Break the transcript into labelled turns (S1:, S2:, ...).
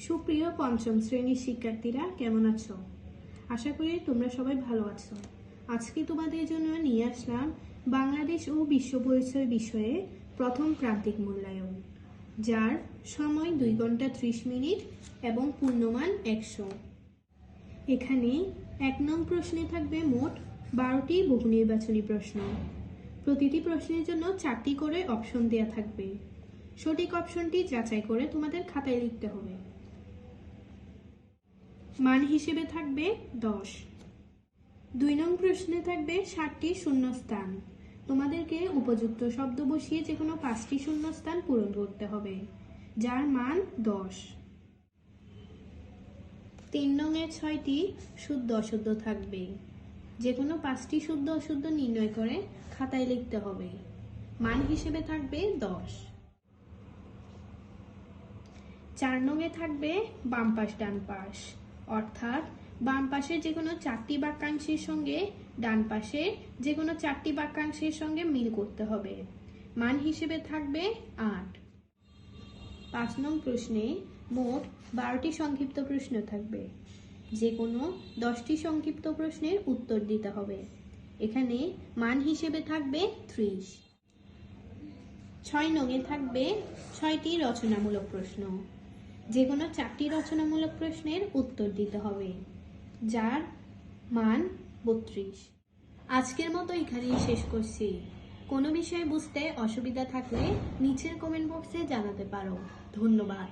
S1: সুপ্রিয় পঞ্চম শ্রেণীর শিক্ষার্থীরা কেমন আছো? আশা করি তোমরা সবাই ভালো আছো। আজকে তোমাদের জন্য নিয়ে আসলাম বাংলাদেশ ও বিশ্ব পরিচয় বিষয়ে প্রথম প্রান্তিক মূল্যায়ন, যার সময় 2 ঘন্টা 30 মিনিট এবং পূর্ণমান 100। এখানে 1 নং প্রশ্নে থাকবে মোট 12টি বহু নির্বাচনী প্রশ্ন। প্রতিটি প্রশ্নের জন্য 4টি করে অপশন দেওয়া থাকবে। সঠিক অপশনটি যাচাই করে তোমাদের খাতায় লিখতে হবে। মান হিসেবে থাকবে 10। 2 নং প্রশ্নে থাকবে 7টি শূন্যস্থান। তোমাদেরকে উপযুক্ত শব্দ বসিয়ে যে কোনো 5টি শূন্যস্থান পূরণ করতে হবে, যার মান 10। 3 নং-এ 6টি শুদ্ধ অশুদ্ধ থাকবে। যে কোনো 5টি শুদ্ধ অশুদ্ধ নির্ণয় করে খাতায় লিখতে হবে। মান হিসেবে থাকবে 10। 4 নং-এ থাকবে বাম পাশ ডান পাশ, অর্থাৎ বাম পাশে যে কোনো 4টি বাক্যাংশের সঙ্গে ডান পাশে যে কোনো 4টি বাক্যাংশের সঙ্গে মিল করতে হবে। মান হিসেবে থাকবে 8। 5 নং প্রশ্নে মোট 12টি সংক্ষিপ্ত প্রশ্ন থাকবে। যে কোনো 10টি সংক্ষিপ্ত প্রশ্নের উত্তর দিতে হবে। এখানে মান হিসেবে থাকবে 30। 6 নং-এ থাকবে 6টি রচনামূলক প্রশ্ন। যে কোনো 4টি রচনামূলক প্রশ্নের উত্তর দিতে হবে, যার মান 32। আজকের মতো এখানেই শেষ করছি। কোনো বিষয় বুঝতে অসুবিধা থাকলে নিচের কমেন্ট বক্সে জানাতে পারো। ধন্যবাদ।